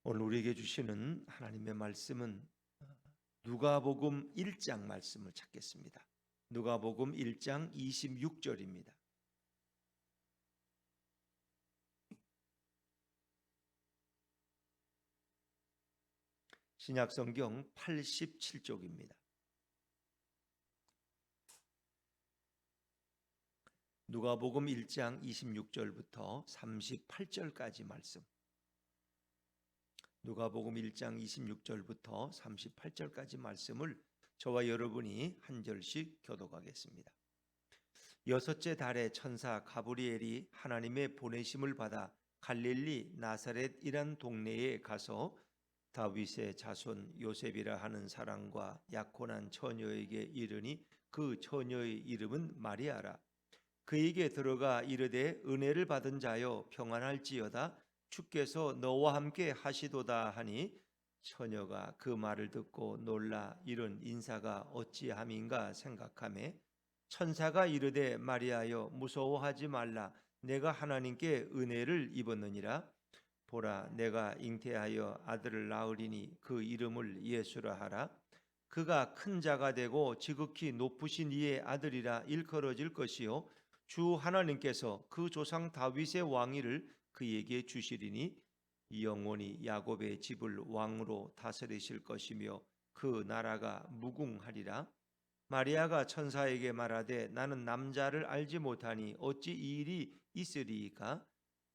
오늘 우리에게 주시는 하나님의 말씀은 누가복음 1장 말씀을 찾겠습니다. 누가복음 1장 26절입니다. 신약성경 87쪽입니다. 누가복음 1장 26절부터 38절까지 말씀. 누가복음 1장 26절부터 38절까지 말씀을 저와 여러분이 한 절씩 교독하겠습니다. 여섯째 달에 천사 가브리엘이 하나님의 보내심을 받아 갈릴리 나사렛이란 동네에 가서 다윗의 자손 요셉이라 하는 사람과 약혼한 처녀에게 이르니 그 처녀의 이름은 마리아라. 그에게 들어가 이르되 은혜를 받은 자여 평안할지어다 주께서 너와 함께 하시도다 하니 처녀가 그 말을 듣고 놀라 이런 인사가 어찌함인가 생각하매 천사가 이르되 마리아여 무서워하지 말라 내가 하나님께 은혜를 입었느니라. 보라 내가 잉태하여 아들을 낳으리니 그 이름을 예수라 하라. 그가 큰 자가 되고 지극히 높으신 이의 아들이라 일컬어질 것이요 주 하나님께서 그 조상 다윗의 왕위를 그에게 주시리니 영원히 야곱의 집을 왕으로 다스리실 것이며 그 나라가 무궁하리라. 마리아가 천사에게 말하되 나는 남자를 알지 못하니 어찌 이 일이 있으리이까.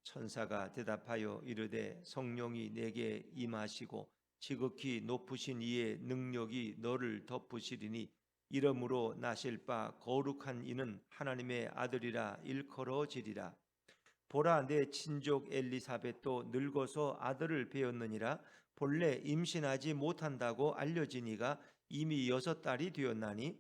천사가 대답하여 이르되 성령이 내게 임하시고 지극히 높으신 이의 능력이 너를 덮으시리니 이러므로 나실 바 거룩한 이는 하나님의 아들이라 일컬어지리라. 보라 내 친족 엘리사벳도 늙어서 아들을 배었느니라. 본래 임신하지 못한다고 알려지니가 이미 6달이 되었나니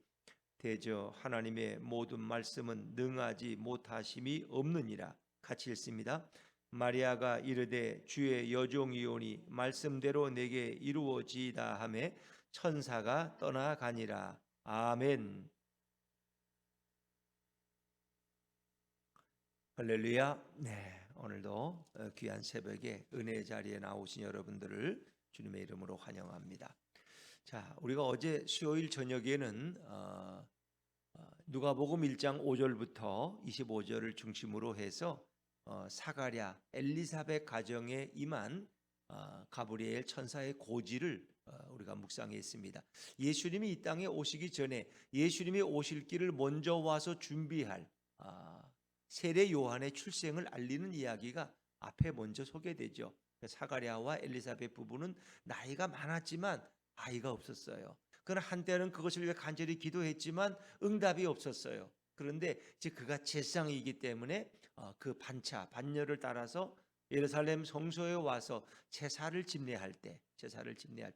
대저 하나님의 모든 말씀은 능하지 못하심이 없느니라. 같이 읽습니다. 마리아가 이르되 주의 여종이오니 말씀대로 내게 이루어지이다 하매 천사가 떠나가니라. 아멘. 할렐루야. 네, 오늘도 귀한 새벽에 은혜의 자리에 나오신 여러분들을 주님의 이름으로 환영합니다. 자, 우리가 어제 수요일 저녁에는 누가복음 1장 5절부터 25절을 중심으로 해서 사가랴 엘리사벳 가정에 임한 가브리엘 천사의 고지를 우리가 묵상했습니다. 예수님이 이 땅에 오시기 전에 예수님이 오실 길을 먼저 와서 준비할 세례 요한의 출생을 알리는 이야기가 앞에 먼저 소개되죠. 사가랴와 엘리사벳 부부는 나이가 많았지만 아이가 없었어요. 그러나 한때는 그것을 위해 간절히 기도했지만 응답이 없었어요. 그런데 이제 그가 제상이기 때문에 그 반녀를 따라서 예루살렘 성소에 와서 제사를 집례할 때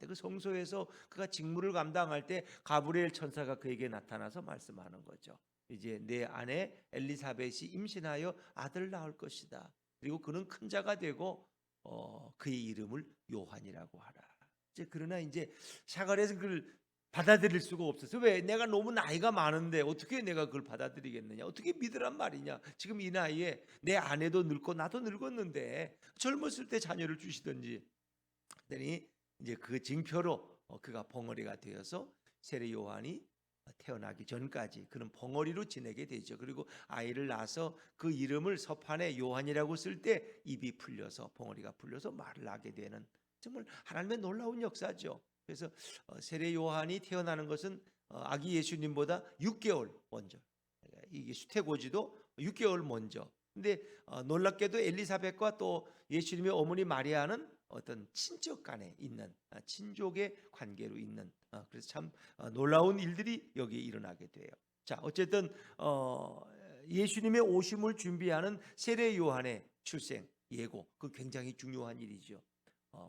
그 성소에서 그가 직무를 감당할 때 가브리엘 천사가 그에게 나타나서 말씀하는 거죠. 이제 내 아내 엘리사벳이 임신하여 아들을 낳을 것이다. 그리고 그는 큰 자가 되고 그의 이름을 요한이라고 하라. 그러나 이제 사가랴에서 그걸 받아들일 수가 없었어요. 왜? 내가 너무 나이가 많은데 어떻게 내가 그걸 받아들이겠느냐? 어떻게 믿으란 말이냐? 지금 이 나이에 내 아내도 늙고 나도 늙었는데 젊었을 때 자녀를 주시든지. 그랬더니 이제 그 징표로 그가 벙어리가 되어서 세례 요한이 태어나기 전까지 그는 벙어리로 지내게 되죠. 그리고 아이를 낳아서 그 이름을 서판에 요한이라고 쓸 때 입이 풀려서 벙어리가 풀려서 말을 하게 되는 정말 하나님의 놀라운 역사죠. 그래서 세례 요한이 태어나는 것은 아기 예수님보다 6개월 먼저. 이게 수태고지도 6개월 먼저. 근데 놀랍게도 엘리사벳과 또 예수님의 어머니 마리아는 어떤 친족 간에 있는 친족의 관계로 있는 그래서 참 놀라운 일들이 여기에 일어나게 돼요. 자, 어쨌든 예수님의 오심을 준비하는 세례 요한의 출생 예고 그 굉장히 중요한 일이죠.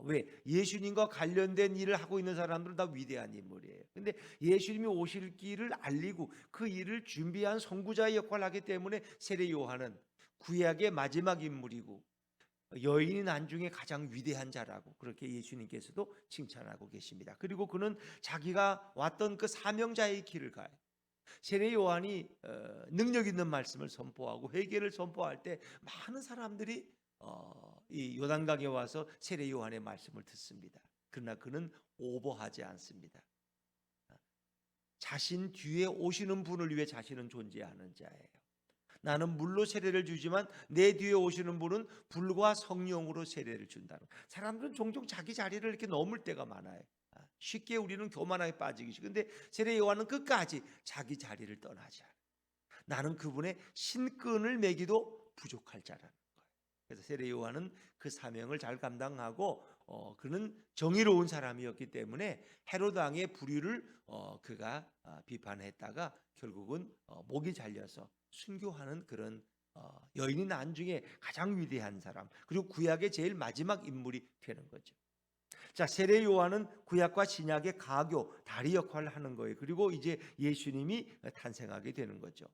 왜? 예수님과 관련된 일을 하고 있는 사람들은 다 위대한 인물이에요. 근데 예수님이 오실 길을 알리고 그 일을 준비한 선구자의 역할을 하기 때문에 세례 요한은 구약의 마지막 인물이고 여인이 난 중에 가장 위대한 자라고 그렇게 예수님께서도 칭찬하고 계십니다. 그리고 그는 자기가 왔던 그 사명자의 길을 가요. 세례 요한이 능력 있는 말씀을 선포하고 회개를 선포할 때 많은 사람들이 이 요단강에 와서 세례 요한의 말씀을 듣습니다. 그러나 그는 오버하지 않습니다. 자신 뒤에 오시는 분을 위해 자신은 존재하는 자예요. 나는 물로 세례를 주지만 내 뒤에 오시는 분은 불과 성령으로 세례를 준다는. 사람들은 종종 자기 자리를 이렇게 넘을 때가 많아요. 쉽게 우리는 교만하게 빠지기 쉽. 근데 세례 요한은 끝까지 자기 자리를 떠나지 않아요. 나는 그분의 신끈을 매기도 부족할 자라는 거예요. 그래서 세례 요한은 그 사명을 잘 감당하고 그는 정의로운 사람이었기 때문에 헤롯 왕의 불의를 그가 비판했다가 결국은 목이 잘려서 순교하는 그런 여인이 난 중에 가장 위대한 사람, 그리고 구약의 제일 마지막 인물이 되는 거죠. 자, 세례 요한은 구약과 신약의 가교, 다리 역할을 하는 거예요. 그리고 이제 예수님이 탄생하게 되는 거죠.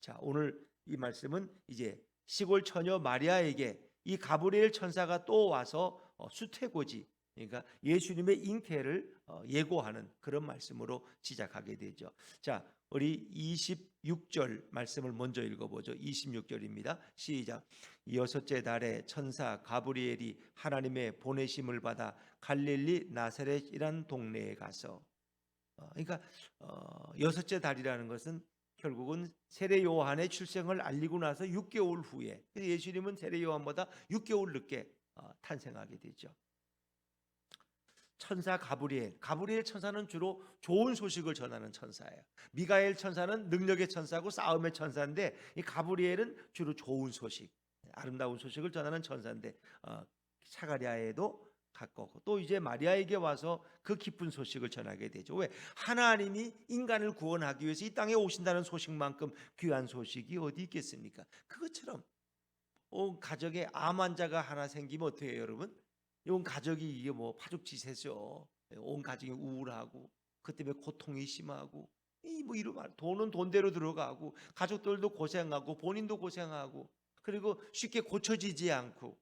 자, 오늘 이 말씀은 이제 시골 처녀 마리아에게 이 가브리엘 천사가 또 와서 수태고지, 그러니까 예수님의 잉태를 예고하는 그런 말씀으로 시작하게 되죠. 자, 우리 26절 말씀을 먼저 읽어보죠. 26절입니다. 시작. 여섯째 달에 천사 가브리엘이 하나님의 보내심을 받아 갈릴리 나사렛이란 동네에 가서, 그러니까 여섯째 달이라는 것은 결국은 세례 요한의 출생을 알리고 나서 6개월 후에, 예수님은 세례 요한보다 6개월 늦게 탄생하게 되죠. 천사 가브리엘 천사는 주로 좋은 소식을 전하는 천사예요. 미가엘 천사는 능력의 천사고 싸움의 천사인데, 이 가브리엘은 주로 좋은 소식, 아름다운 소식을 전하는 천사인데 사가랴에도 가까웠고 또 이제 마리아에게 와서 그 기쁜 소식을 전하게 되죠. 왜? 하나님이 인간을 구원하기 위해서 이 땅에 오신다는 소식만큼 귀한 소식이 어디 있겠습니까? 그것처럼 온 가족에 암 환자가 하나 생기면 어떻게 해요, 여러분? 온 가족이 이게 뭐 파죽지세죠. 온 가족이 우울하고 그 때문에 고통이 심하고 뭐 이런 말, 돈은 돈대로 들어가고 가족들도 고생하고 본인도 고생하고 그리고 쉽게 고쳐지지 않고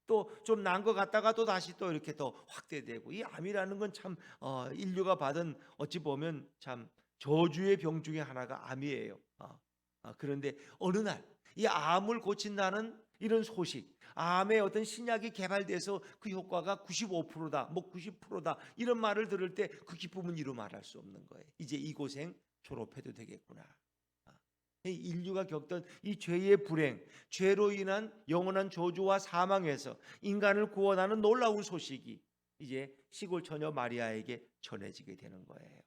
또 좀 난 것 같다가 또 다시 또 이렇게 더 확대되고, 이 암이라는 건 참 인류가 받은 어찌 보면 참 저주의 병 중에 하나가 암이에요. 그런데 어느 날 이 암을 고친다는 이런 소식, 암의 어떤 신약이 개발돼서 그 효과가 95%다, 뭐 90%다 이런 말을 들을 때 그 기쁨은 이루 말할 수 없는 거예요. 이제 이 고생 졸업해도 되겠구나. 인류가 겪던 이 죄의 불행, 죄로 인한 영원한 저주와 사망에서 인간을 구원하는 놀라운 소식이 이제 시골 처녀 마리아에게 전해지게 되는 거예요.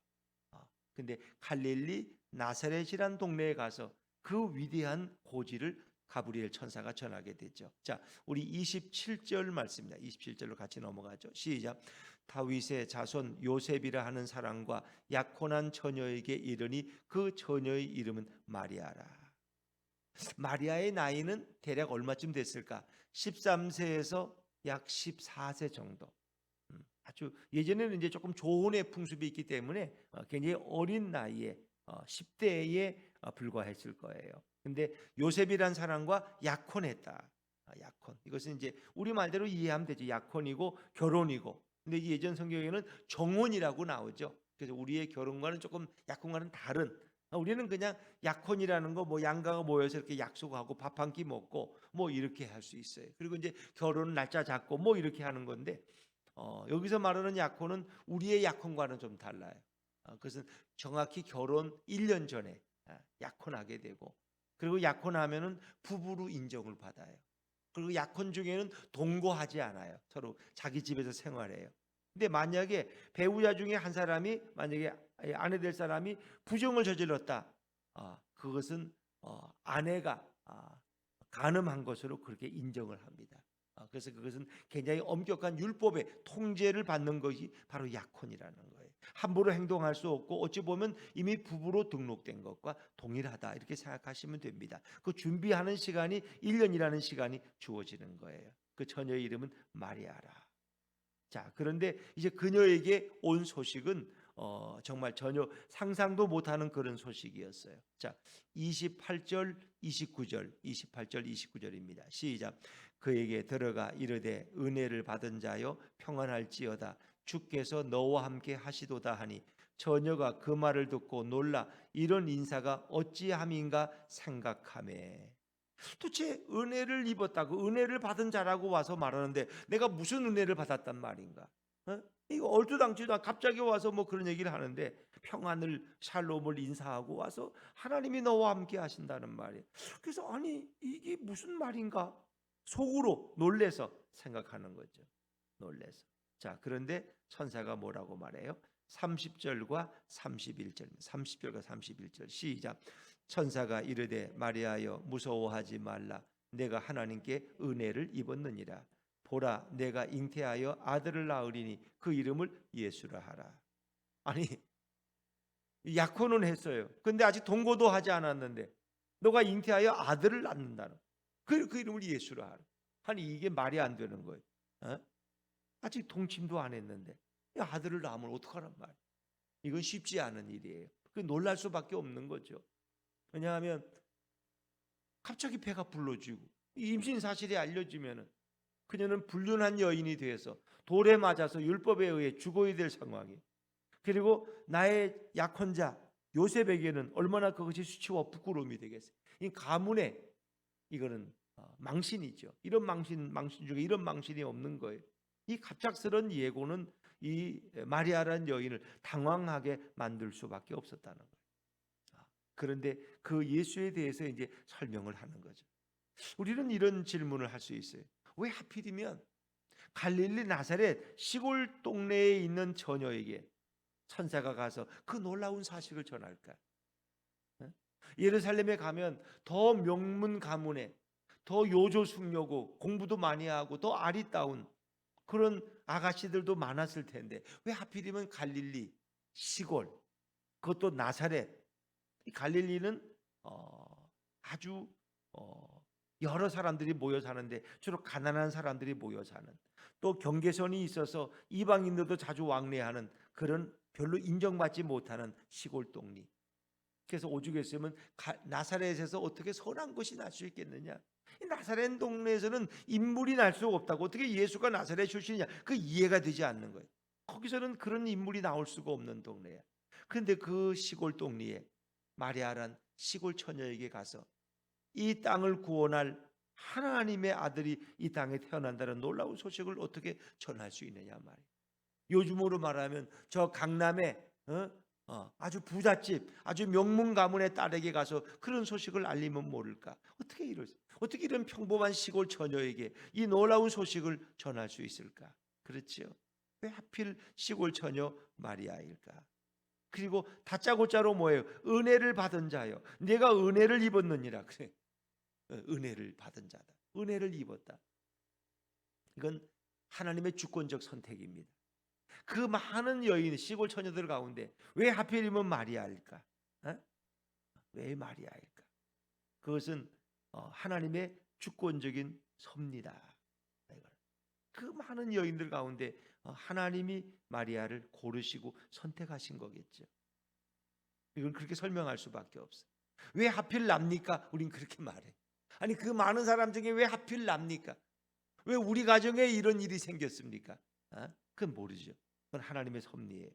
근데 갈릴리 나사렛이란 동네에 가서 그 위대한 고지를 가브리엘 천사가 전하게 되죠. 자, 우리 27절 말씀입니다. 27절로 같이 넘어가죠. 시작. 다윗의 자손 요셉이라 하는 사람과 약혼한 처녀에게 이르니 그 처녀의 이름은 마리아라. 마리아의 나이는 대략 얼마쯤 됐을까? 13세에서 약 14세 정도. 아주 예전에는 이제 조금 조혼의 풍습이 있기 때문에 굉장히 어린 나이에 10대에 불과했을 거예요. 근데 요셉이란 사람과 약혼했다. 약혼. 이것은 이제 우리 말대로 이해하면 되죠. 약혼이고 결혼이고. 근데 예전 성경에는 정혼이라고 나오죠. 그래서 우리의 결혼과는 조금 약혼과는 다른. 우리는 그냥 약혼이라는 거 뭐 양가가 모여서 이렇게 약속하고 밥 한 끼 먹고 뭐 이렇게 할 수 있어요. 그리고 이제 결혼 날짜 잡고 뭐 이렇게 하는 건데 여기서 말하는 약혼은 우리의 약혼과는 좀 달라요. 그것은 정확히 결혼 1년 전에 약혼하게 되고, 그리고 약혼하면은 부부로 인정을 받아요. 그리고 약혼 중에는 동거하지 않아요. 서로 자기 집에서 생활해요. 근데 만약에 배우자 중에 한 사람이, 만약에 아내 될 사람이 부정을 저질렀다, 그것은 아내가 간음한 것으로 그렇게 인정을 합니다. 그래서 그것은 굉장히 엄격한 율법의 통제를 받는 것이 바로 약혼이라는 거예요. 함부로 행동할 수 없고 어찌 보면 이미 부부로 등록된 것과 동일하다, 이렇게 생각하시면 됩니다. 그 준비하는 시간이 1년이라는 시간이 주어지는 거예요. 그 처녀의 이름은 마리아라. 자, 그런데 이제 그녀에게 온 소식은 정말 전혀 상상도 못하는 그런 소식이었어요. 자, 28절 29절 28절 29절입니다. 시작. 그에게 들어가 이르되 은혜를 받은 자여 평안할지어다, 주께서 너와 함께 하시도다 하니 처녀가 그 말을 듣고 놀라 이런 인사가 어찌함인가 생각하매. 도대체 은혜를 입었다고, 은혜를 받은 자라고 와서 말하는데 내가 무슨 은혜를 받았단 말인가? 이거 얼토당토도 갑자기 와서 뭐 그런 얘기를 하는데, 평안을, 샬롬을 인사하고 와서 하나님이 너와 함께 하신다는 말이에요. 그래서 아니 이게 무슨 말인가? 속으로 놀래서 생각하는 거죠. 놀래서. 자, 그런데 천사가 뭐라고 말해요? 30절과 31절, 30절과 31절 시작. 천사가 이르되 마리아여 무서워하지 말라. 내가 하나님께 은혜를 입었느니라. 보라, 내가 잉태하여 아들을 낳으리니 그 이름을 예수라 하라. 아니, 약혼은 했어요. 근데 아직 동거도 하지 않았는데 너가 잉태하여 아들을 낳는다는, 그 이름을 예수라 하라. 아니 이게 말이 안 되는 거예요. 아직 동침도 안 했는데 아들을 낳으면 어떡하란 말이에요. 이건 쉽지 않은 일이에요. 그 놀랄 수밖에 없는 거죠. 왜냐하면 갑자기 배가 불러지고 임신 사실이 알려지면은 그녀는 불륜한 여인이 되어서 돌에 맞아서 율법에 의해 죽어야 될 상황이, 그리고 나의 약혼자 요셉에게는 얼마나 그것이 수치와 부끄러움이 되겠어요. 이 가문에 이거는 망신이죠. 이런 망신 중에 이런 망신이 없는 거예요. 이 갑작스런 예고는 이 마리아라는 여인을 당황하게 만들 수밖에 없었다는 거예요. 그런데 그 예수에 대해서 이제 설명을 하는 거죠. 우리는 이런 질문을 할 수 있어요. 왜 하필이면 갈릴리 나사렛 시골 동네에 있는 처녀에게 천사가 가서 그 놀라운 사실을 전할까? 예루살렘에 가면 더 명문 가문에, 더 요조숙녀고 공부도 많이 하고 더 아리따운 그런 아가씨들도 많았을 텐데 왜 하필이면 갈릴리 시골, 그것도 나사렛. 이 갈릴리는 아주 여러 사람들이 모여 사는데 주로 가난한 사람들이 모여 사는, 또 경계선이 있어서 이방인들도 자주 왕래하는 그런 별로 인정받지 못하는 시골 동리. 그래서 오죽했으면 나사렛에서 어떻게 선한 것이 날 수 있겠느냐? 이 나사렛 동네에서는 인물이 날 수가 없다고, 어떻게 예수가 나사렛 출신이냐? 그 이해가 되지 않는 거예요. 거기서는 그런 인물이 나올 수가 없는 동네야. 그런데 그 시골 동리에 마리아란 시골 처녀에게 가서 이 땅을 구원할 하나님의 아들이 이 땅에 태어난다는 놀라운 소식을 어떻게 전할 수 있느냐 말이에요. 요즘으로 말하면 저 강남에 아주 부잣집, 아주 명문 가문의 딸에게 가서 그런 소식을 알리면 모를까? 어떻게 이런 평범한 시골 처녀에게 이 놀라운 소식을 전할 수 있을까? 그렇죠? 왜 하필 시골 처녀 마리아일까? 그리고 다짜고짜로 뭐예요? 은혜를 받은 자요. 내가 은혜를 입었느니라. 그래. 은혜를 받은 자다. 은혜를 입었다. 이건 하나님의 주권적 선택입니다. 그 많은 여인, 시골 처녀들 가운데 왜 하필이면 마리아일까? 왜 마리아일까? 그것은 하나님의 주권적인 섭니다. 그 많은 여인들 가운데 하나님이 마리아를 고르시고 선택하신 거겠죠. 이건 그렇게 설명할 수밖에 없어요. 왜 하필 납니까? 우린 그렇게 말해. 아니 그 많은 사람 중에 왜 하필 납니까? 왜 우리 가정에 이런 일이 생겼습니까? 그건 모르죠. 그건 하나님의 섭리예요.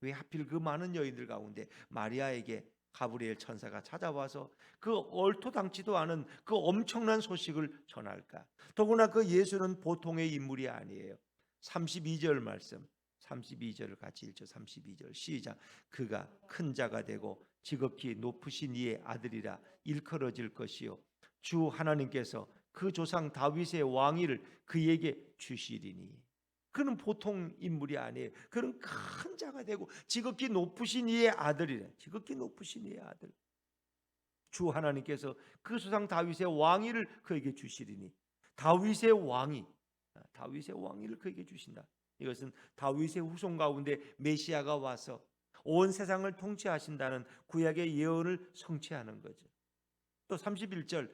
왜 하필 그 많은 여인들 가운데 마리아에게 가브리엘 천사가 찾아와서 그 얼토당치도 않은 그 엄청난 소식을 전할까? 더구나 그 예수는 보통의 인물이 아니에요. 32절 말씀, 32절을 같이 읽죠. 32절 시작. 그가 큰 자가 되고 지극히 높으신 이의 아들이라 일컬어질 것이요 주 하나님께서 그 조상 다윗의 왕위를 그에게 주시리니. 그는 보통 인물이 아니에요. 그는 큰 자가 되고 지극히 높으신 이의 아들이래. 지극히 높으신 이의 아들. 주 하나님께서 그 조상 다윗의 왕위를 그에게 주시리니. 다윗의 왕위를 그에게 주신다. 이것은 다윗의 후손 가운데 메시아가 와서 온 세상을 통치하신다는 구약의 예언을 성취하는 거죠. 또 31절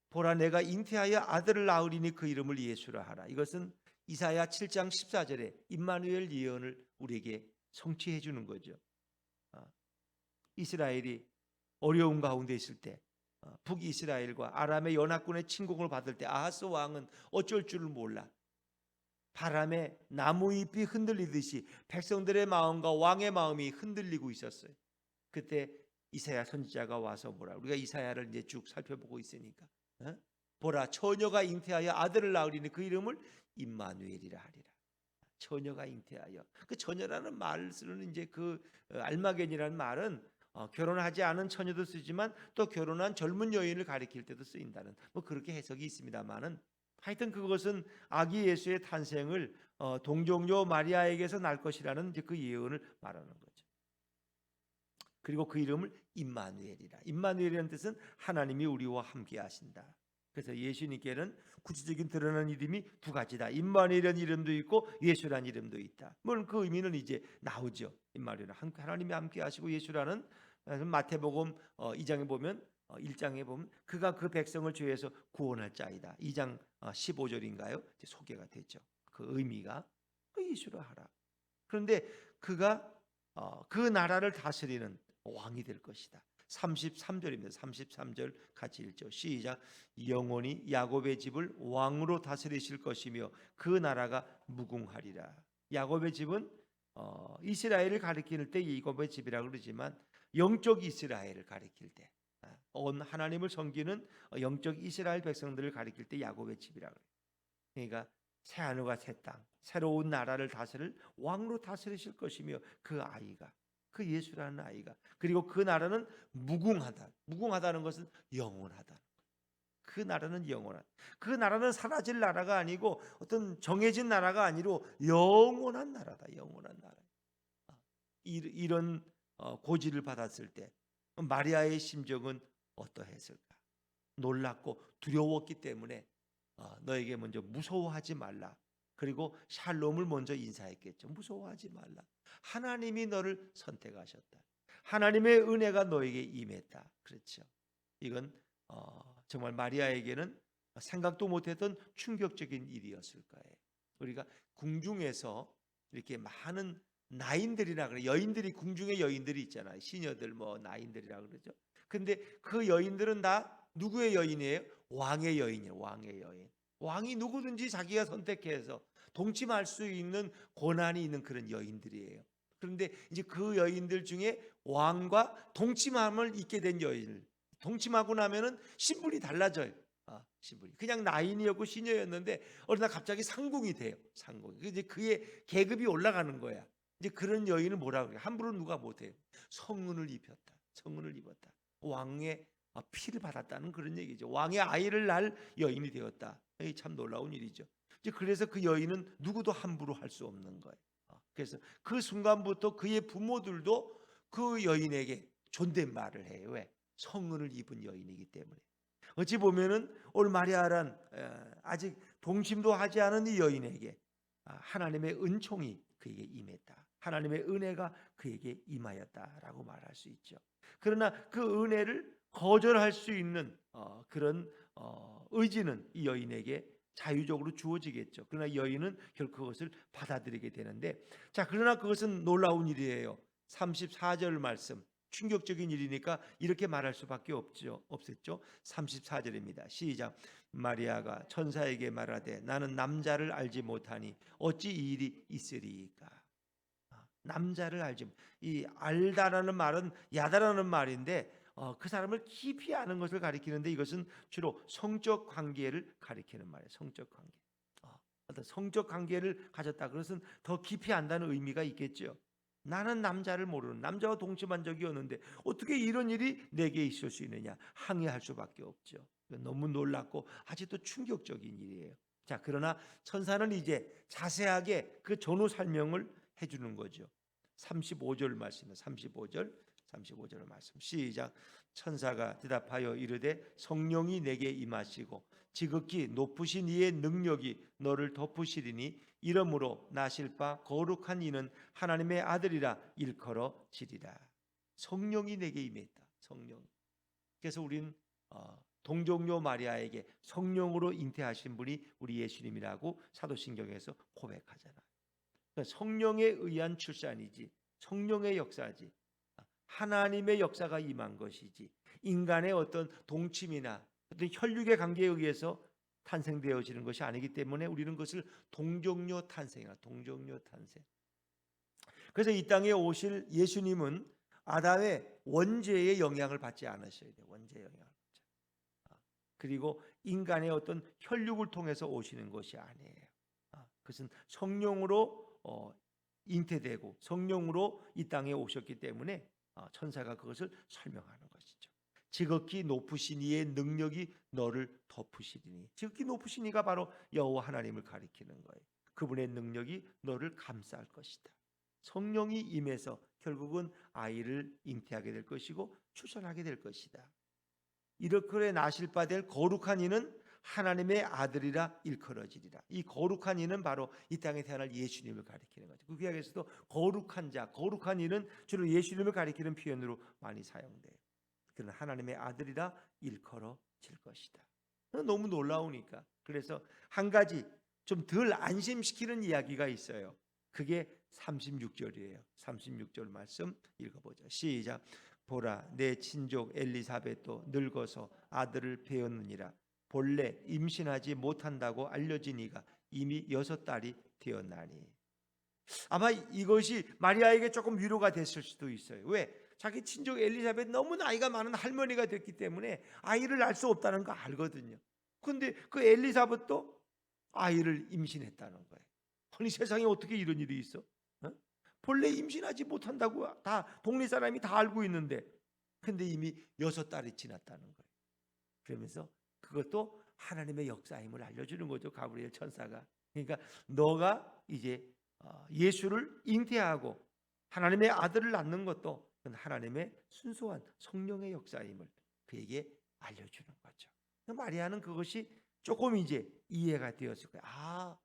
보라 내가 잉태하여 아들을 낳으리니 그 이름을 예수라 하라. 이것은 이사야 7장 14절에 임마누엘 예언을 우리에게 성취해 주는 거죠. 이스라엘이 어려운 가운데 있을 때 북이스라엘과 아람의 연합군의 침공을 받을 때 아하스 왕은 어쩔 줄을 몰라 바람에 나무잎이 흔들리듯이 백성들의 마음과 왕의 마음이 흔들리고 있었어요. 그때 이사야 선지자가 와서 우리가 이사야를 이제 쭉 살펴보고 있으니까 어? 보라 처녀가 잉태하여 아들을 낳으리니 그 이름을 임마누엘이라 하리라. 처녀가 잉태하여, 그 처녀라는 말을 쓰는 이제 그 알마겐이라는 말은 결혼하지 않은 처녀도 쓰지만 또 결혼한 젊은 여인을 가리킬 때도 쓰인다는 뭐 그렇게 해석이 있습니다만은, 하여튼 그것은 아기 예수의 탄생을 동정녀 마리아에게서 날 것이라는 이제 그 예언을 말하는 거죠. 그리고 그 이름을 임마누엘이라. 임마누엘이라는 뜻은 하나님이 우리와 함께 하신다. 그래서 예수님께는 구체적인 드러난 이름이 두 가지다. 임마누엘이라는 이름도 있고 예수라는 이름도 있다. 물론 그 의미는 이제 나오죠. 임마누엘은 하나님이 함께 하시고, 예수라는 마태복음 2장에 보면 1장에 보면 그가 그 백성을 죄에서 구원할 자이다. 2장 15절인가요? 소개가 되죠. 그 의미가 예수라 하라. 그런데 그가 그 나라를 다스리는 왕이 될 것이다. 33절입니다. 33절 같이 읽죠. 시작. 영원히 야곱의 집을 왕으로 다스리실 것이며 그 나라가 무궁하리라. 야곱의 집은 이스라엘을 가리킬 때 야곱의 집이라고 그러지만, 영적 이스라엘을 가리킬 때, 온 하나님을 섬기는 영적 이스라엘 백성들을 가리킬 때 야곱의 집이라고 그래요. 그러니까 새 하늘과 새 땅, 새로운 나라를 다스릴 왕으로 다스리실 것이며, 그 아이가, 그 예수라는 아이가, 그리고 그 나라는 무궁하다. 무궁하다는 것은 영원하다. 그 나라는 영원한, 그 나라는 사라질 나라가 아니고 어떤 정해진 나라가 아니고 영원한 나라다. 영원한 나라. 이런 고지를 받았을 때 마리아의 심정은 어떠했을까? 놀랐고 두려웠기 때문에 너에게 먼저 무서워하지 말라. 그리고 샬롬을 먼저 인사했겠죠. 무서워하지 말라. 하나님이 너를 선택하셨다. 하나님의 은혜가 너에게 임했다. 그렇죠. 이건 정말 마리아에게는 생각도 못했던 충격적인 일이었을 거예요. 우리가 궁중에서 이렇게 많은 나인들이라 그래. 여인들이, 궁중의 여인들이 있잖아요. 시녀들 뭐 나인들이라 그러죠. 근데 그 여인들은 다 누구의 여인이에요? 왕의 여인이에요. 왕의 여인. 왕이 누구든지 자기가 선택해서 동침할 수 있는 권한이 있는 그런 여인들이에요. 그런데 이제 그 여인들 중에 왕과 동침함을 잊게 된 여인을, 동침하고 나면은 신분이 달라져요. 신분이 그냥 나인이었고 시녀였는데 어느 날 갑자기 상궁이 돼요. 상궁. 이제 그의 계급이 올라가는 거야. 이제 그런 여인을 뭐라고 그래요? 함부로 누가 못해요. 성은을 입혔다. 성은을 입었다. 왕의 피를 받았다는 그런 얘기죠. 왕의 아이를 낳을 여인이 되었다. 참 놀라운 일이죠. 이제 그래서 그 여인은 누구도 함부로 할 수 없는 거예요. 그래서 그 순간부터 그의 부모들도 그 여인에게 존댓말을 해요. 왜? 성은을 입은 여인이기 때문에. 어찌 보면은 오늘 마리아란 아직 동침도 하지 않은 이 여인에게 하나님의 은총이 그에게 임했다. 하나님의 은혜가 그에게 임하였다라고 말할 수 있죠. 그러나 그 은혜를 거절할 수 있는 그런 의지는 이 여인에게 자유적으로 주어지겠죠. 그러나 여인은 결국 그것을 받아들이게 되는데, 자, 그러나 그것은 놀라운 일이에요. 34절 말씀, 충격적인 일이니까 이렇게 말할 수밖에 없었죠. 34절입니다. 시작. 마리아가 천사에게 말하되 나는 남자를 알지 못하니 어찌 이 일이 있으리이까. 남자를 알지, 이 알다라는 말은 야다라는 말인데 그 사람을 깊이 아는 것을 가리키는데, 이것은 주로 성적 관계를 가리키는 말이에요. 성적 관계. 어떤 성적 관계를 가졌다. 그것은 더 깊이 안다는 의미가 있겠죠. 나는 남자를 모르는, 남자와 동침한 적이 없는데 어떻게 이런 일이 내게 있을 수 있느냐. 항의할 수밖에 없죠. 너무 놀랍고 아직도 충격적인 일이에요. 자, 그러나 천사는 이제 자세하게 그 전후 설명을 해주는 거죠. 35절 말씀입니다. 35절 말씀 시작. 천사가 대답하여 이르되 성령이 내게 임하시고 지극히 높으신 이의 능력이 너를 덮으시리니 이러므로 나실 바 거룩한 이는 하나님의 아들이라 일컬어지리라. 성령이 내게 임했다. 성령. 그래서 우린 동정녀 마리아에게 성령으로 잉태하신 분이 우리 예수님이라고 사도신경에서 고백하잖아요. 그러니까 성령에 의한 출산이지, 성령의 역사지, 하나님의 역사가 임한 것이지, 인간의 어떤 동침이나 어떤 혈육의 관계에 의해서 탄생되어지는 것이 아니기 때문에 우리는 그것을 동정녀 탄생이라, 동정녀 탄생. 그래서 이 땅에 오실 예수님은 아담의 원죄의 영향을 받지 않으셔야 돼요. 원죄의 영향을 받지. 그리고 인간의 어떤 혈육을 통해서 오시는 것이 아니에요. 그것은 성령으로 잉태되고 성령으로 이 땅에 오셨기 때문에 천사가 그것을 설명하는 것이죠. 지극히 높으신 이의 능력이 너를 덮으시리니, 지극히 높으신 이가 바로 여호와 하나님을 가리키는 거예요. 그분의 능력이 너를 감쌀 것이다. 성령이 임해서 결국은 아이를 잉태하게 될 것이고 출산하게 될 것이다. 이렇게 나실 바 될 거룩한 이는 하나님의 아들이라 일컬어지리라. 이 거룩한 이는 바로 이 땅에 태어날 예수님을 가리키는 거죠. 그 구약에서도 거룩한 자, 거룩한 이는 주로 예수님을 가리키는 표현으로 많이 사용돼요. 그는 하나님의 아들이라 일컬어질 것이다. 너무 놀라우니까. 그래서 한 가지 좀 덜 안심시키는 이야기가 있어요. 그게 36절이에요. 36절 말씀 읽어보죠. 시작. 보라, 내 친족 엘리사벳도 늙어서 아들을 배었느니라. 본래 임신하지 못한다고 알려진 이가 이미 6달이 되었나니. 아마 이것이 마리아에게 조금 위로가 됐을 수도 있어요. 왜? 자기 친족 엘리사벳 너무 나이가 많은 할머니가 됐기 때문에 아이를 낳을 수 없다는 거 알거든요. 근데 그 엘리사벳도 아이를 임신했다는 거예요. 아니, 세상에 어떻게 이런 일이 있어? 본래 임신하지 못한다고 다 동네 사람이 다 알고 있는데, 근데 이미 6달이 지났다는 거예요. 그러면서 그것도 하나님의 역사임을 알려주는 거죠, 가브리엘 천사가. 그러니까 너가 이제 예수를 잉태하고 하나님의 아들을 낳는 것도 하나님의 순수한 성령의 역사임을 그에게 알려주는 거죠. 마리아는 그것이 조금 이제 이해가 되었을 거예요.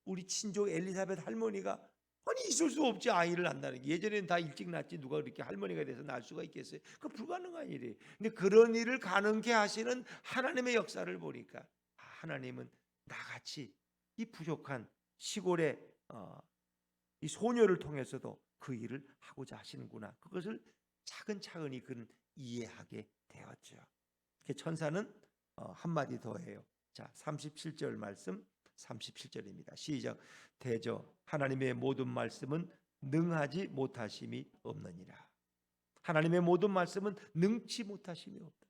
우리 친족 엘리사벳 할머니가 아니 있을 수 없지, 아이를 낳는다는 게. 예전에는 다 일찍 낳지 누가 그렇게 할머니가 돼서 낳을 수가 있겠어요? 그 불가능한 일이에요. 근데 그런 일을 가능케 하시는 하나님의 역사를 보니까 하나님은 나같이 이 부족한 시골의 이 소녀를 통해서도 그 일을 하고자 하시는구나. 그것을 차근차근히 그는 이해하게 되었죠. 천사는 한마디 더 해요. 자, 37절 말씀, 37절입니다. 시작. 대저 하나님의 모든 말씀은 능하지 못하심이 없느니라. 하나님의 모든 말씀은 능치 못하심이 없다.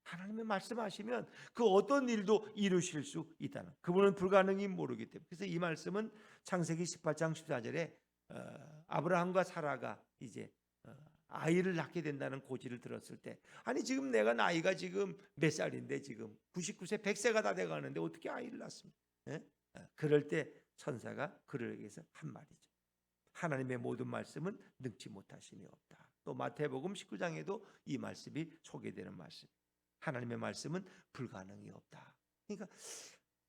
하나님의 말씀하시면 그 어떤 일도 이루실 수 있다는, 그분은 불가능이 모르기 때문에. 그래서 이 말씀은 창세기 18장 14절에 아브라함과 사라가 이제 아이를 낳게 된다는 고지를 들었을 때, 아니 지금 내가 나이가 지금 몇 살인데 지금 99세 100세가 다 돼가는데 어떻게 아이를 낳습니까? 그럴 때 천사가 그를 위해서 한 말이죠. 하나님의 모든 말씀은 능치 못하심이 없다. 또 마태복음 19장에도 이 말씀이 소개되는 말씀. 하나님의 말씀은 불가능이 없다. 그러니까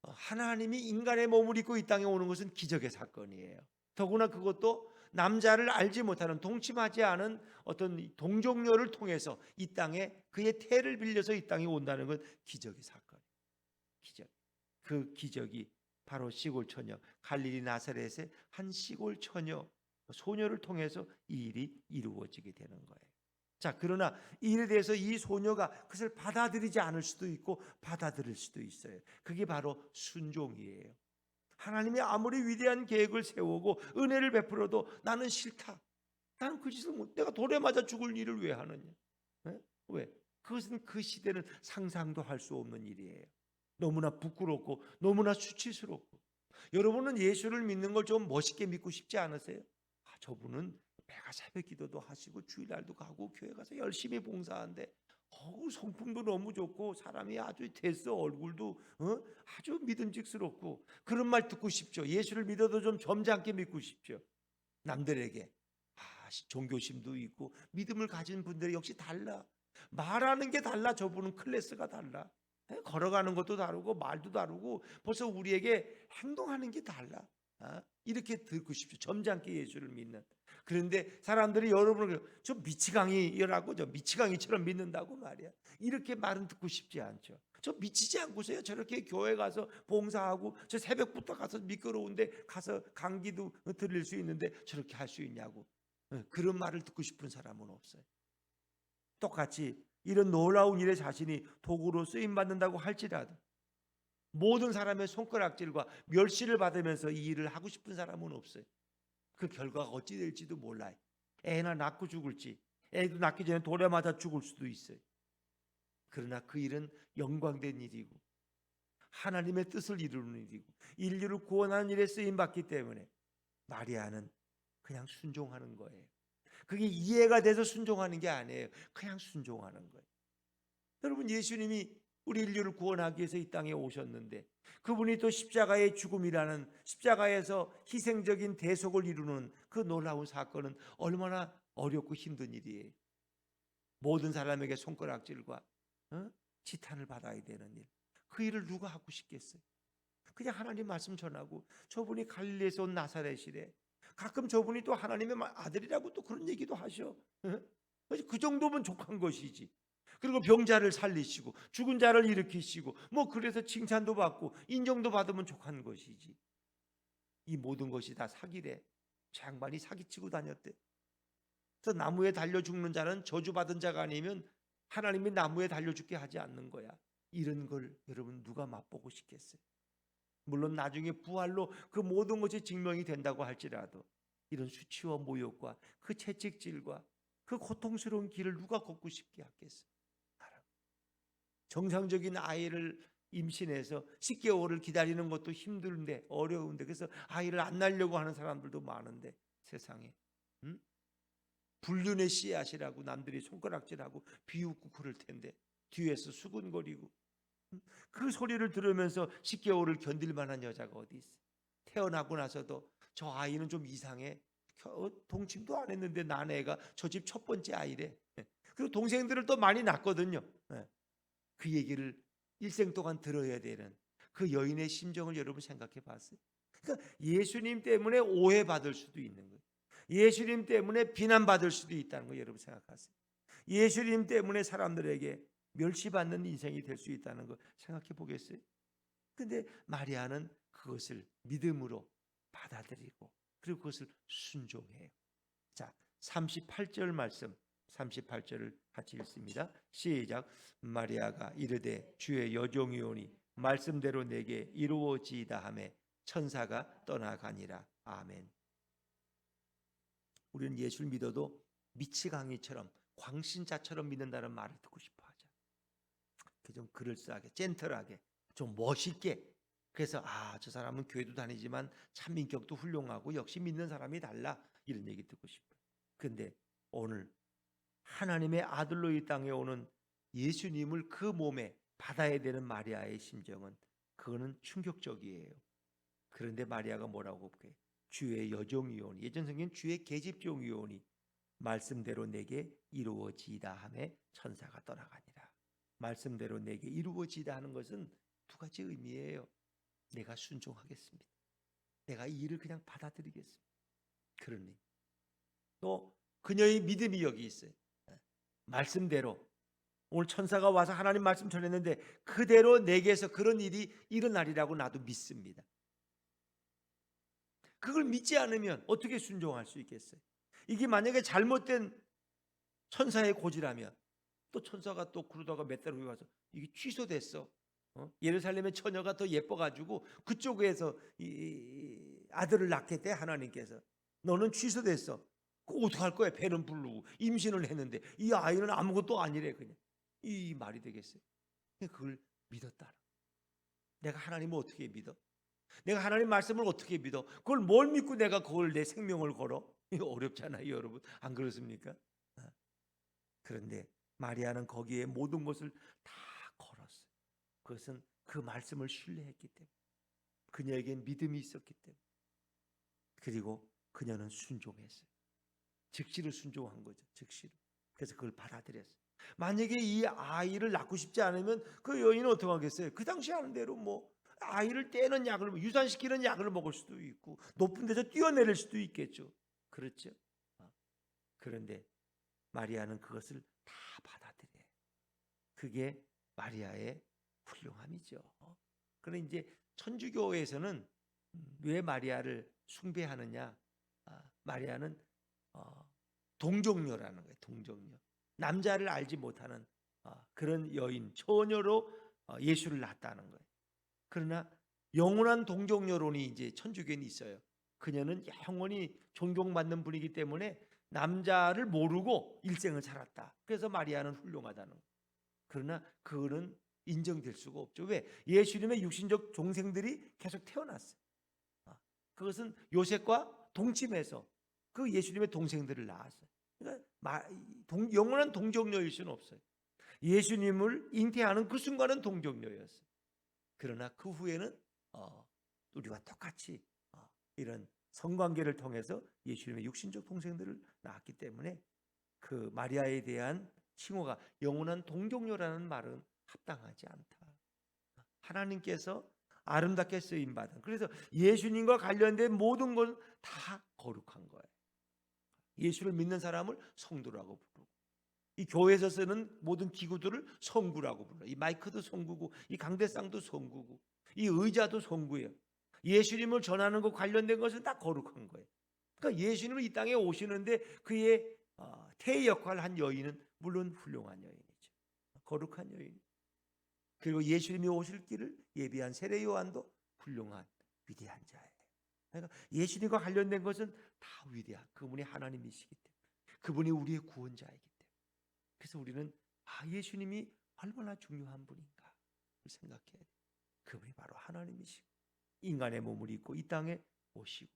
하나님이 인간의 몸을 입고 이 땅에 오는 것은 기적의 사건이에요. 더구나 그것도 남자를 알지 못하는, 동침하지 않은 어떤 동정녀를 통해서 이 땅에 그의 태를 빌려서 이 땅에 온다는 건 기적의 사건. 기적. 그 기적이 바로 시골 처녀 갈릴리 나사렛의 한 시골 처녀 소녀를 통해서 이 일이 이루어지게 되는 거예요. 자, 그러나 이 일에 대해서 이 소녀가 그것을 받아들이지 않을 수도 있고 받아들일 수도 있어요. 그게 바로 순종이에요. 하나님이 아무리 위대한 계획을 세우고 은혜를 베풀어도 나는 싫다. 나는 그 짓을 못, 내가 돌에 맞아 죽을 일을 왜 하느냐? 왜? 그것은 그 시대는 상상도 할 수 없는 일이에요. 너무나 부끄럽고 너무나 수치스럽고. 여러분은 예수를 믿는 걸 좀 멋있게 믿고 싶지 않으세요? 저분은 매가 새벽 기도도 하시고 주일날도 가고 교회 가서 열심히 봉사하는데 성품도 너무 좋고 사람이 아주 됐어, 얼굴도 아주 믿음직스럽고. 그런 말 듣고 싶죠. 예수를 믿어도 좀 점잖게 믿고 싶죠. 남들에게 종교심도 있고 믿음을 가진 분들이 역시 달라. 말하는 게 달라. 저분은 클래스가 달라. 걸어가는 것도 다르고 말도 다르고 벌써 우리에게 행동하는 게 달라. 이렇게 듣고 싶죠. 점잖게 예수를 믿는. 그런데 사람들이 여러분을 저 미치광이라고, 저 미치광이처럼 믿는다고 말이야. 이렇게 말은 듣고 싶지 않죠. 저 미치지 않고서요 저렇게 교회 가서 봉사하고 저 새벽부터 가서 미끄러운데 가서 강기도 들릴 수 있는데 저렇게 할 수 있냐고. 그런 말을 듣고 싶은 사람은 없어요. 똑같이 이런 놀라운 일에 자신이 도구로 쓰임받는다고 할지라도 모든 사람의 손가락질과 멸시를 받으면서 이 일을 하고 싶은 사람은 없어요. 그 결과가 어찌 될지도 몰라요. 애나 낳고 죽을지, 애도 낳기 전에 돌에 맞아 죽을 수도 있어요. 그러나 그 일은 영광된 일이고 하나님의 뜻을 이루는 일이고 인류를 구원하는 일에 쓰임 받기 때문에 마리아는 그냥 순종하는 거예요. 그게 이해가 돼서 순종하는 게 아니에요. 그냥 순종하는 거예요. 여러분, 예수님이 우리 인류를 구원하기 위해서 이 땅에 오셨는데 그분이 또 십자가의 죽음이라는, 십자가에서 희생적인 대속을 이루는 그 놀라운 사건은 얼마나 어렵고 힘든 일이에요. 모든 사람에게 손가락질과 지탄을 받아야 되는 일. 그 일을 누가 하고 싶겠어요? 그냥 하나님 말씀 전하고, 저분이 갈릴리에서 온 나사렛이래. 가끔 저분이 또 하나님의 아들이라고 또 그런 얘기도 하셔. 그 정도면 족한 것이지. 그리고 병자를 살리시고 죽은 자를 일으키시고 뭐 그래서 칭찬도 받고 인정도 받으면 족한 것이지. 이 모든 것이 다 사기래. 저 양반이 사기치고 다녔대. 그래서 나무에 달려 죽는 자는 저주받은 자가 아니면 하나님이 나무에 달려 죽게 하지 않는 거야. 이런 걸 여러분 누가 맛보고 싶겠어요? 물론 나중에 부활로 그 모든 것이 증명이 된다고 할지라도 이런 수치와 모욕과 그 채찍질과 그 고통스러운 길을 누가 걷고 싶게 하겠어요? 정상적인 아이를 임신해서 10개월을 기다리는 것도 힘든데, 어려운데, 그래서 아이를 안 낳으려고 하는 사람들도 많은데 세상에 불륜의 씨앗이라고 남들이 손가락질하고 비웃고 그럴 텐데 뒤에서 수군거리고 그 소리를 들으면서 10개월을 견딜 만한 여자가 어디 있어? 태어나고 나서도 저 아이는 좀 이상해. 동침도 안 했는데 난 애가 저 집 첫 번째 아이래. 그리고 동생들을 또 많이 낳거든요. 그 얘기를 일생 동안 들어야 되는 그 여인의 심정을 여러분 생각해 봤어요? 그러니까 예수님 때문에 오해받을 수도 있는 거예요. 예수님 때문에 비난받을 수도 있다는 거 여러분 생각하세요? 예수님 때문에 사람들에게 멸시받는 인생이 될 수 있다는 거 생각해 보겠어요? 근데 마리아는 그것을 믿음으로 받아들이고 그리고 그것을 순종해요. 자, 38절 말씀, 38절을 같이 읽습니다. 시작. 마리아가 이르되 주의 여종이오니 말씀대로 내게 이루어지이다 하매 천사가 떠나가니라. 아멘. 우리는 예수를 믿어도 미치광이처럼 광신자처럼 믿는다는 말을 듣고 싶어 하죠. 좀 그럴싸하게, 젠틀하게, 좀 멋있게. 그래서 저 사람은 교회도 다니지만 참 인격도 훌륭하고 역시 믿는 사람이 달라, 이런 얘기 듣고 싶어요. 근데 오늘 하나님의 아들로 이 땅에 오는 예수님을 그 몸에 받아야 되는 마리아의 심정은, 그거는 충격적이에요. 그런데 마리아가 뭐라고 그래? 주의 여종이오니, 예전 성경은 주의 계집종이오니 말씀대로 내게 이루어지이다 하매 천사가 떠나가니라. 말씀대로 내게 이루어지이다 하는 것은 두 가지 의미예요. 내가 순종하겠습니다. 내가 이 일을 그냥 받아들이겠습니다. 그러니 또 그녀의 믿음이 여기 있어요. 말씀대로, 오늘 천사가 와서 하나님 말씀 전했는데 그대로 내게서 그런 일이 일어나리라고 나도 믿습니다. 그걸 믿지 않으면 어떻게 순종할 수 있겠어요? 이게 만약에 잘못된 천사의 고지라면, 또 천사가 또 그러다가 몇 달 후에 와서 이게 취소됐어. 예루살렘의 처녀가 더 예뻐가지고 그쪽에서 이 아들을 낳겠대. 하나님께서 너는 취소됐어. 그거 어떡할 거야? 배는 부르고 임신을 했는데 이 아이는 아무것도 아니래. 그냥 이 말이 되겠어요? 그걸 믿었다. 내가 하나님을 어떻게 믿어? 내가 하나님 말씀을 어떻게 믿어? 그걸 뭘 믿고 내가 그걸 내 생명을 걸어? 이거 어렵잖아요, 여러분. 안 그렇습니까? 그런데 마리아는 거기에 모든 것을 다 걸었어요. 그것은 그 말씀을 신뢰했기 때문에, 그녀에겐 믿음이 있었기 때문에, 그리고 그녀는 순종했어요. 즉시로 순종한 거죠. 즉시로. 그래서 그걸 받아들였어요. 만약에 이 아이를 낳고 싶지 않으면 그 여인은 어떻게 하겠어요? 그 당시 하는 대로 뭐 아이를 떼는 약을, 유산시키는 약을 먹을 수도 있고 높은 데서 뛰어내릴 수도 있겠죠. 그렇죠? 그런데 마리아는 그것을 다 받아들여요. 그게 마리아의 훌륭함이죠. 그런데 이제 천주교에서는 왜 마리아를 숭배하느냐? 마리아는 동정녀라는 거예요. 동정녀. 남자를 알지 못하는 그런 여인, 처녀로 예수를 낳았다는 거예요. 그러나 영원한 동정녀론이 이제 천주교에 있어요. 그녀는 영원히 존경받는 분이기 때문에 남자를 모르고 일생을 살았다. 그래서 마리아는 훌륭하다는 거예요. 그러나 그거는 인정될 수가 없죠. 왜? 예수님의 육신적 동생들이 계속 태어났어요. 그것은 요셉과 동침해서 그 예수님의 동생들을 낳았어요. 그러니까 영원한 동정녀일 수는 없어요. 예수님을 잉태하는 그 순간은 동정녀였어요. 그러나 그 후에는 우리와 똑같이 이런 성관계를 통해서 예수님의 육신적 동생들을 낳았기 때문에 그 마리아에 대한 칭호가 영원한 동정녀라는 말은 합당하지 않다. 하나님께서 아름답게 쓰임 받은, 그래서 예수님과 관련된 모든 건 다 거룩한 거예요. 예수를 믿는 사람을 성도라고 부르고, 이 교회에서 쓰는 모든 기구들을 성구라고 불러요. 이 마이크도 성구고, 이 강대상도 성구고, 이 의자도 성구예요. 예수님을 전하는 것 관련된 것은 다 거룩한 거예요. 그러니까 예수님은 이 땅에 오시는데 그의 태의 역할을 한 여인은 물론 훌륭한 여인이죠. 거룩한 여인. 그리고 예수님이 오실 길을 예비한 세례 요한도 훌륭한 위대한 자예요. 그러니까 예수님과 관련된 것은 다 위대한, 그분이 하나님이시기 때문에, 그분이 우리의 구원자이기 때문에, 그래서 우리는 예수님이 얼마나 중요한 분인가 생각해야 돼요. 그분이 바로 하나님이시고 인간의 몸을 입고 이 땅에 오시고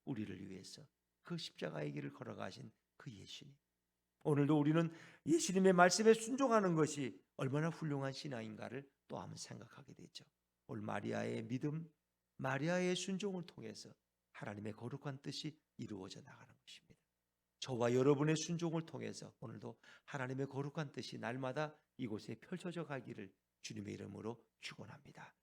우리를 위해서 그 십자가의 길을 걸어가신 그 예수님. 오늘도 우리는 예수님의 말씀에 순종하는 것이 얼마나 훌륭한 신앙인가를 또 한번 생각하게 되죠. 오늘 마리아의 믿음, 마리아의 순종을 통해서 하나님의 거룩한 뜻이 이루어져 나가는 것입니다. 저와 여러분의 순종을 통해서 오늘도 하나님의 거룩한 뜻이 날마다 이곳에 펼쳐져 가기를 주님의 이름으로 축원합니다.